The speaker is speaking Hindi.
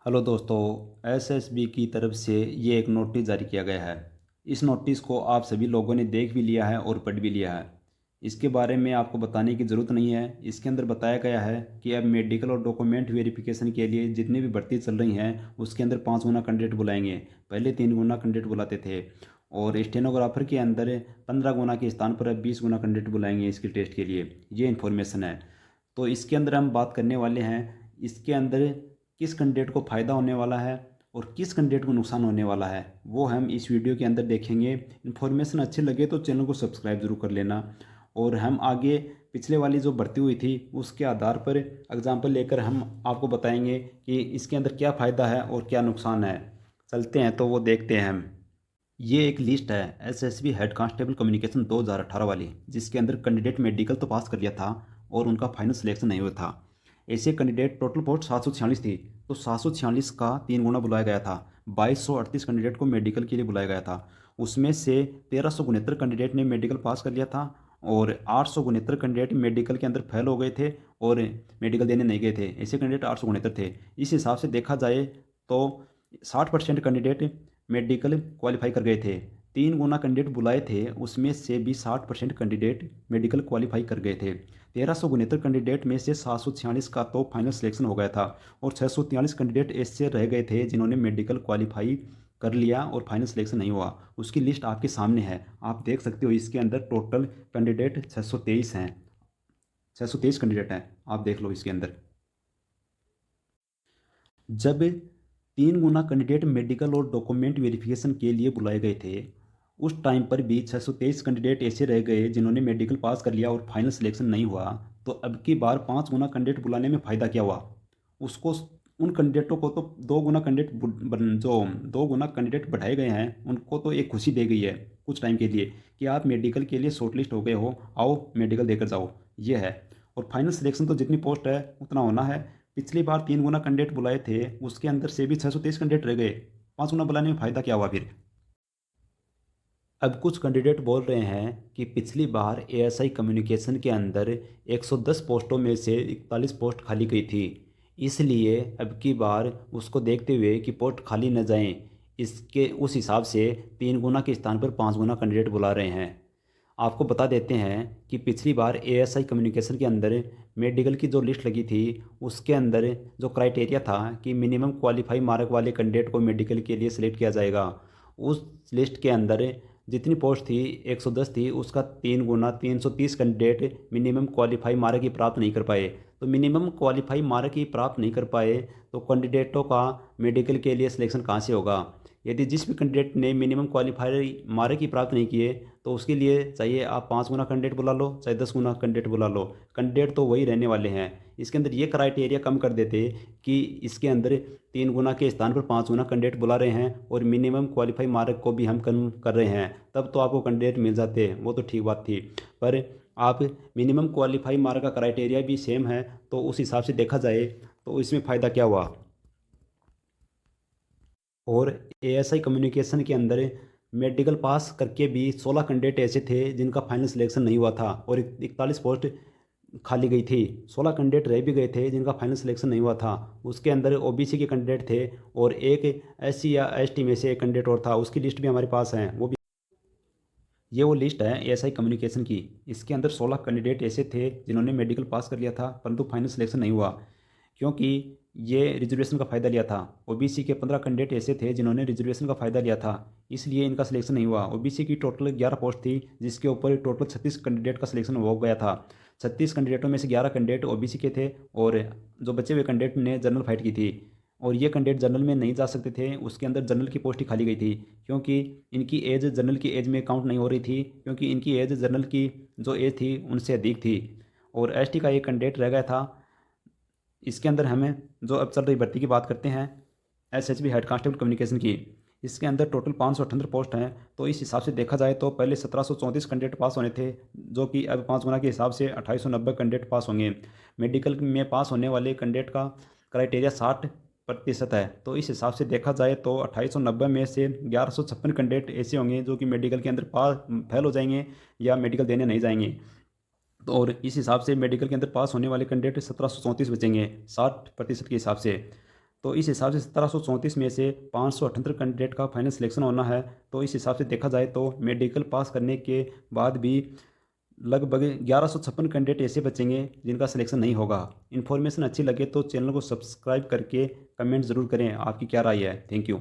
हेलो दोस्तों। एसएसबी की तरफ से ये एक नोटिस जारी किया गया है। इस नोटिस को आप सभी लोगों ने देख भी लिया है और पढ़ भी लिया है। इसके बारे में आपको बताने की ज़रूरत नहीं है। इसके अंदर बताया गया है कि अब मेडिकल और डॉक्यूमेंट वेरिफिकेशन के लिए जितनी भी भर्ती चल रही हैं उसके अंदर 5 गुना कैंडिडेट बुलाएंगे। पहले 3 गुना कैंडिडेट बुलाते थे और स्टेनोग्राफर के अंदर 15 गुना के स्थान पर अब 20 गुना कैंडिडेट बुलाएंगे इसके टेस्ट के लिए। ये इन्फॉर्मेशन है। तो इसके अंदर हम बात करने वाले हैं इसके अंदर किस कैंडिडेट को फ़ायदा होने वाला है और किस कैंडिडेट को नुकसान होने वाला है, वो हम इस वीडियो के अंदर देखेंगे। इन्फॉर्मेशन अच्छी लगे तो चैनल को सब्सक्राइब ज़रूर कर लेना। और हम आगे पिछले वाली जो भर्ती हुई थी उसके आधार पर एग्जाम्पल लेकर हम आपको बताएंगे कि इसके अंदर क्या फ़ायदा है और क्या नुकसान है। चलते हैं तो वो देखते हैं हम। ये एक लिस्ट है एसएसबी हेड कांस्टेबल कम्युनिकेशन 2018 वाली, जिसके अंदर कैंडिडेट मेडिकल तो पास कर लिया था और उनका फाइनल सिलेक्शन नहीं हुआ था। ऐसे कैंडिडेट टोटल पोस्ट 746 थी, तो 746 का 3 गुना बुलाया गया था। 2238 कैंडिडेट को मेडिकल के लिए बुलाया गया था। उसमें से 1369 कैंडिडेट ने मेडिकल पास कर लिया था और 869 कैंडिडेट मेडिकल के अंदर फेल हो गए थे और मेडिकल देने नहीं गए थे। ऐसे कैंडिडेट 869 थे। इस हिसाब से देखा जाए तो 60% कैंडिडेट मेडिकल क्वालिफाई कर गए थे। 3 गुना कैंडिडेट बुलाए थे, उसमें से भी 60% कैंडिडेट मेडिकल क्वालिफाई कर गए थे। 1369 कैंडिडेट में से 746 का तो फाइनल सिलेक्शन हो गया था और 643 कैंडिडेट ऐसे रह गए थे जिन्होंने मेडिकल क्वालिफाई कर लिया और फाइनल सिलेक्शन नहीं हुआ। उसकी लिस्ट आपके सामने है, आप देख सकते हो। इसके अंदर टोटल कैंडिडेट 623 हैं। 623 कैंडिडेट हैं, आप देख लो इसके अंदर। जब 3 गुना कैंडिडेट मेडिकल और डॉक्यूमेंट वेरिफिकेशन के लिए बुलाए गए थे, उस टाइम पर भी 623 कैंडिडेट ऐसे रह गए जिन्होंने मेडिकल पास कर लिया और फाइनल सिलेक्शन नहीं हुआ। तो अब की बार 5 गुना कैंडिडेट बुलाने में फ़ायदा क्या हुआ? उसको उन कैंडिडेटों को तो 2 गुना कैंडिडेट जो 2 गुना कैंडिडेट बढ़ाए गए हैं उनको तो एक खुशी दे गई है कुछ टाइम के लिए कि आप मेडिकल के लिए शॉर्टलिस्ट हो गए हो, आओ मेडिकल देकर जाओ। ये है। और फाइनल सिलेक्शन तो जितनी पोस्ट है उतना होना है। पिछली बार 3 गुना कैंडिडेट बुलाए थे, उसके अंदर से भी 623 कैंडिडेट रह गए। 5 गुना बुलाने में फ़ायदा क्या हुआ फिर? अब कुछ कैंडिडेट बोल रहे हैं कि पिछली बार एएसआई कम्युनिकेशन के अंदर 110 पोस्टों में से 41 पोस्ट खाली गई थी, इसलिए अब की बार उसको देखते हुए कि पोस्ट खाली न जाएं, इसके उस हिसाब से 3 गुना के स्थान पर 5 गुना कैंडिडेट बुला रहे हैं। आपको बता देते हैं कि पिछली बार एएसआई कम्युनिकेशन के अंदर मेडिकल की जो लिस्ट लगी थी उसके अंदर जो क्राइटेरिया था कि मिनिमम क्वालिफाई मार्क वाले कैंडिडेट को मेडिकल के लिए सिलेक्ट किया जाएगा। उस लिस्ट के अंदर जितनी पोस्ट थी 110 थी, उसका 3 गुना 330 कैंडिडेट मिनिमम क्वालिफाई मार्क ही प्राप्त नहीं कर पाए। तो मिनिमम क्वालिफाई मार्क ही प्राप्त नहीं कर पाए तो कैंडिडेटों का मेडिकल के लिए सिलेक्शन कहाँ से होगा? यदि जिस भी कैंडिडेट ने मिनिमम क्वालिफाई मार्क ही प्राप्त नहीं किए तो उसके लिए चाहिए आप 5 गुना कैंडिडेट बुला लो चाहे 10 गुना कैंडिडेट बुला लो, कैंडिडेट तो वही रहने वाले हैं। इसके अंदर ये क्राइटेरिया कम कर देते कि इसके अंदर 3 गुना के स्थान पर 5 गुना कैंडिडेट बुला रहे हैं और मिनिमम क्वालिफाई मार्क को भी हम कम कर रहे हैं, तब तो आपको कैंडिडेट मिल जाते, वो तो ठीक बात थी। पर आप मिनिमम क्वालिफाई मार्क का क्राइटेरिया भी सेम है, तो उस हिसाब से देखा जाए तो इसमें फ़ायदा क्या हुआ? और एएसआई कम्युनिकेशन के अंदर मेडिकल पास करके भी 16 कैंडिडेट ऐसे थे जिनका फाइनल सिलेक्शन नहीं हुआ था और 41 पोस्ट खाली गई थी। 16 कैंडिडेट रह भी गए थे जिनका फाइनल सिलेक्शन नहीं हुआ था। उसके अंदर ओबीसी के कैंडिडेट थे और एक एससी या एसटी में से एक कैंडिडेट और था, उसकी लिस्ट भी हमारे पास है। वो भी ये वो लिस्ट है एएसआई कम्युनिकेशन की। इसके अंदर 16 कैंडिडेट ऐसे थे जिन्होंने मेडिकल पास कर लिया था परंतु फाइनल सिलेक्शन नहीं हुआ, क्योंकि ये रिजर्वेशन का फ़ायदा लिया था। ओबीसी के 15 कैंडिडेट ऐसे थे जिन्होंने रिजर्वेशन का फ़ायदा लिया था, इसलिए इनका सिलेक्शन नहीं हुआ। ओबीसी की टोटल 11 पोस्ट थी जिसके ऊपर टोटल 36 कैंडिडेट का सिलेक्शन हो गया था। 36 कैंडिडेटों में से 11 कैंडिडेट ओबीसी के थे और जो बचे हुए कैंडिडेट ने जनरल फाइट की थी और ये कैंडिडेट जनरल में नहीं जा सकते थे। उसके अंदर जनरल की पोस्ट ही खाली गई थी क्योंकि इनकी एज जनरल की एज में काउंट नहीं हो रही थी, क्योंकि इनकी एज जनरल की जो एज थी उनसे अधिक थी। और एसटी का एक कैंडिडेट रह गया था। इसके अंदर हमें जो अब चल रही भर्ती की बात करते हैं एसएचबी हेड कांस्टेबल कम्युनिकेशन की। इसके अंदर टोटल 578 पोस्ट हैं। तो इस हिसाब से देखा जाए तो पहले 1734 कैंडिडेट पास होने थे, जो कि अब 5 गुना के हिसाब से 2890 कैंडिडेट पास होंगे। मेडिकल में पास होने वाले कैंडिडेट का क्राइटेरिया 60% है। तो इस हिसाब से देखा जाए तो 2890 में से 1156 कैंडिडेट ऐसे होंगे जो कि मेडिकल के अंदर पास फेल हो जाएंगे या मेडिकल देने नहीं जाएंगे। तो और इस हिसाब से मेडिकल के अंदर पास होने वाले कैंडिडेट 1734 बचेंगे 60% के हिसाब से। तो इस हिसाब से 1734 में से 578 कैंडिडेट का फाइनल सिलेक्शन होना है। तो इस हिसाब से देखा जाए तो मेडिकल पास करने के बाद भी लगभग 1156 कैंडिडेट ऐसे बचेंगे जिनका सिलेक्शन नहीं होगा। इन्फॉर्मेशन अच्छी लगे तो चैनल को सब्सक्राइब करके कमेंट ज़रूर करें, आपकी क्या राय है। Thank you.